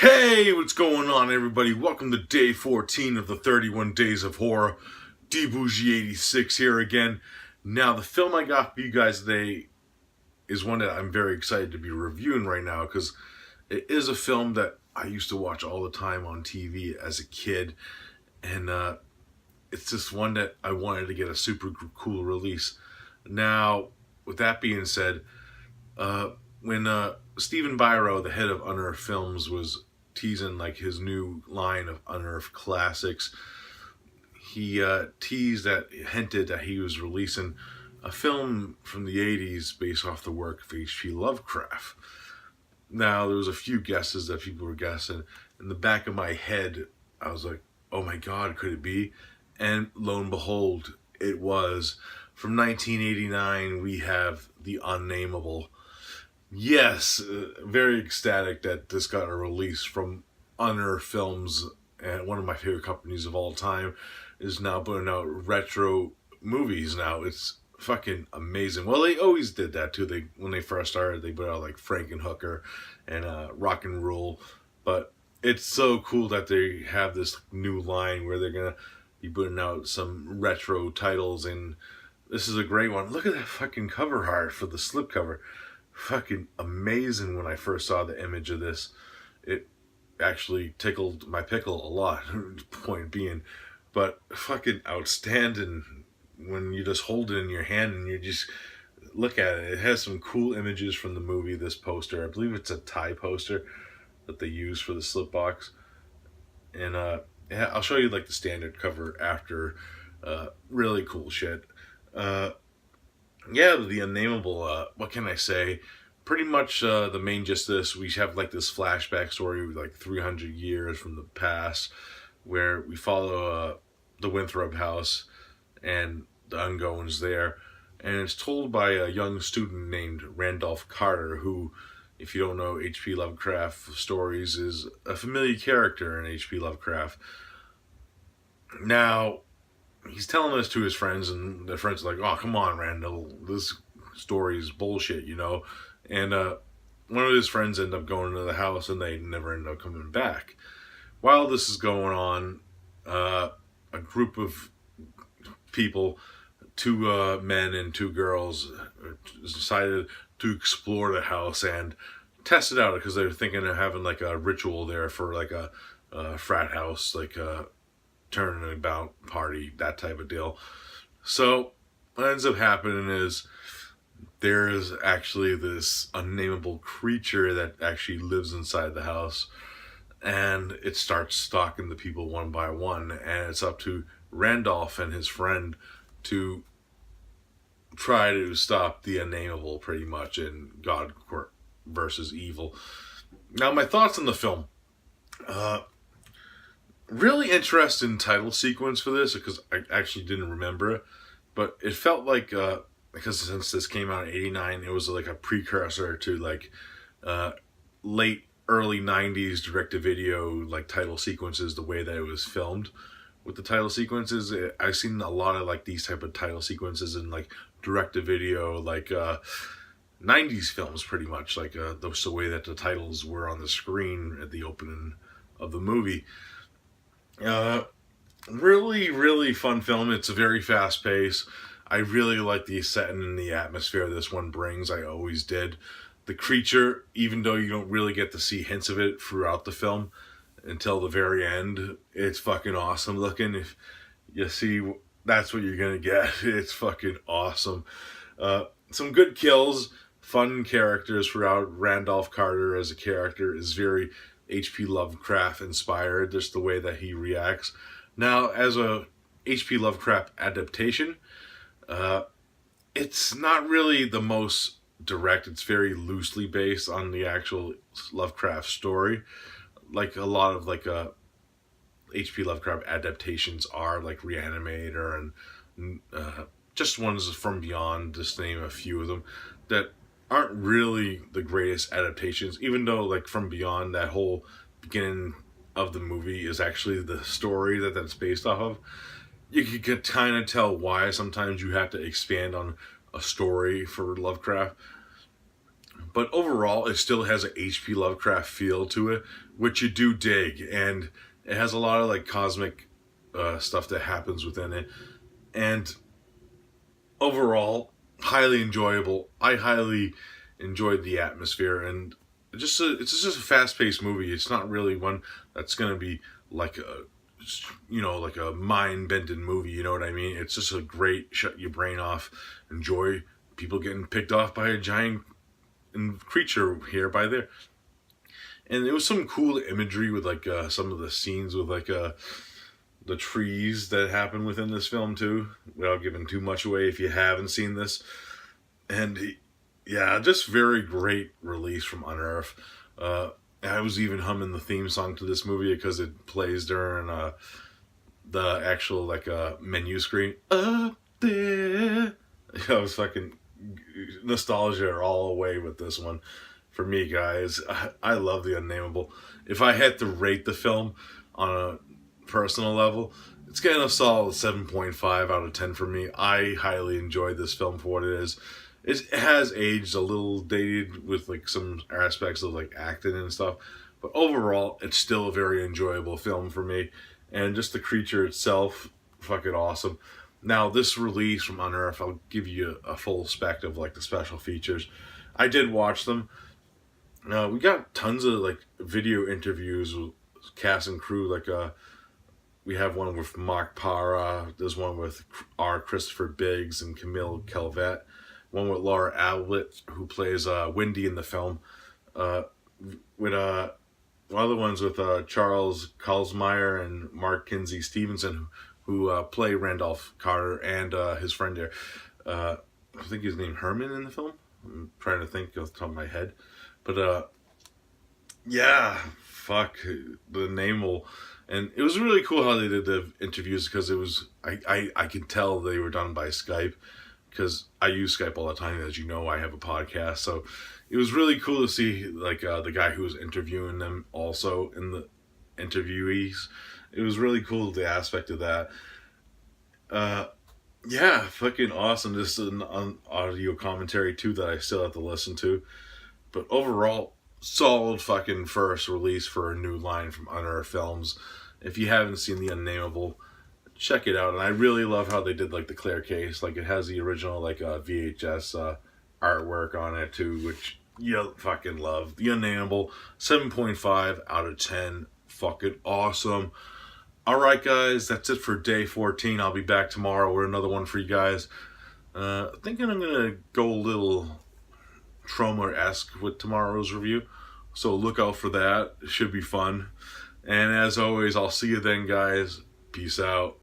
Hey, what's going on, everybody? Welcome to day 14 of the 31 Days of Horror. DBougie86 here again. Now, the film I got for you guys today is one that I'm very excited to be reviewing right now because it is a film that I used to watch all the time on TV as a kid. And it's just one that I wanted to get a super cool release. Now, with that being said, when Stephen Biro, the head of Unearthed Films, was teasing like his new line of Unearthed classics, he hinted that he was releasing a film from the 80s based off the work of H.P. Lovecraft. Now, there was a few guesses that people were guessing. In the back of my head, I was like, oh my God, could it be? And lo and behold, it was. From 1989, we have The Unnamable. Yes, very ecstatic that this got a release from Unearthed Films, and one of my favorite companies of all time is now putting out retro movies now. It's fucking amazing. Well, they always did that too. When they first started, they put out like Frankenhooker and Rock and Roll, but it's so cool that they have this new line where they're gonna be putting out some retro titles, and this is a great one. Look at that fucking cover art for the slipcover. Fucking amazing. When I first saw the image of this, it actually tickled my pickle a lot, point being, but fucking outstanding when you just hold it in your hand and you just look at it. It has some cool images from the movie, this poster. I believe it's a Thai poster that they use for the slip box, and yeah, I'll show you like the standard cover after. Really cool shit. Yeah, The Unnamable, what can I say? Pretty much the main gist of this, we have like this flashback story like 300 years from the past where we follow the Winthrop house and the ongoings there. And it's told by a young student named Randolph Carter, who, if you don't know H.P. Lovecraft stories, is a familiar character in H.P. Lovecraft. Now, he's telling this to his friends, and their friends are like, oh, come on, Randall, this story is bullshit, you know? And one of his friends end up going to the house, and they never end up coming back. While this is going on, a group of people, two men and two girls, decided to explore the house and test it out because they were thinking of having like a ritual there for like a frat house, like a turning about party, that type of deal. So what ends up happening is there is actually this unnameable creature that actually lives inside the house, and it starts stalking the people one by one, and it's up to Randolph and his friend to try to stop the Unnamable, pretty much, in God versus evil. Now, my thoughts on the film. Really interesting title sequence for this because I actually didn't remember it, but it felt like because since this came out in '89, it was like a precursor to like late early '90s direct-to-video like title sequences. The way that it was filmed with the title sequences, I've seen a lot of like these type of title sequences in like direct-to-video like '90s films, pretty much like the way that the titles were on the screen at the opening of the movie. Really, really fun film. It's a very fast pace. I really like the setting and the atmosphere this one brings. I always did. The creature, even though you don't really get to see hints of it throughout the film until the very end, it's fucking awesome looking. If you see, that's what you're gonna get. It's fucking awesome. Some good kills, fun characters throughout. Randolph Carter as a character is very H.P. Lovecraft inspired, just the way that he reacts. Now, as a H.P. Lovecraft adaptation, it's not really the most direct. It's very loosely based on the actual Lovecraft story, like a lot of like H.P. Lovecraft adaptations are, like Reanimator and just ones from Beyond, just to name a few of them, that aren't really the greatest adaptations, even though like From Beyond, that whole beginning of the movie is actually the story that's based off of. You can kind of tell why sometimes you have to expand on a story for Lovecraft. But overall, it still has a H.P. Lovecraft feel to it, which you do dig. And it has a lot of like cosmic stuff that happens within it. And overall, highly enjoyable. I highly enjoyed the atmosphere, and it's just a fast-paced movie. It's not really one that's going to be like like a mind-bending movie, you know what I mean? It's just a great shut your brain off, enjoy people getting picked off by a giant creature here by there. And there was some cool imagery with like some of the scenes with like the trees that happen within this film too, without giving too much away if you haven't seen this. And yeah, just very great release from Unearthed. I was even humming the theme song to this movie because it plays during the actual like menu screen. Up there, I was fucking nostalgia all the way with this one. For me, guys, I love the Unnamable. If I had to rate the film on a personal level, it's getting a solid 7.5 out of 10 for me. I highly enjoyed this film for what it is. It has aged a little dated with like some aspects of like acting and stuff, but overall, it's still a very enjoyable film for me. And just the creature itself, fucking awesome. Now, this release from Unearthed, I'll give you a full spec of like the special features. I did watch them. We got tons of like video interviews with cast and crew. Like we have one with Mark Parra. There's one with R. Christopher Biggs and Camille Calvet. One with Laura Ablett, who plays Wendy in the film. With other ones with Charles Karlsmeyer and Mark Kinsey Stevenson, who play Randolph Carter and his friend there. I think his name Herman in the film. I'm trying to think off the top of my head. But yeah, fuck, the name will. And it was really cool how they did the interviews, because it was, I could tell they were done by Skype, because I use Skype all the time. As you know, I have a podcast, so it was really cool to see like the guy who was interviewing them also in the interviewees. It was really cool, the aspect of that. Yeah, fucking awesome. This is an audio commentary too that I still have to listen to. But overall, solid fucking first release for a new line from Unearthed Films. If you haven't seen The Unnamable, check it out. And I really love how they did like the clear case. Like it has the original like VHS artwork on it too, which you fucking love. The Unnamable, 7.5 out of 10. Fucking awesome. Alright guys, that's it for day 14. I'll be back tomorrow with another one for you guys. Thinking I'm gonna go a little Troma-esque with tomorrow's review, so look out for that. It should be fun. And as always, I'll see you then, guys. Peace out.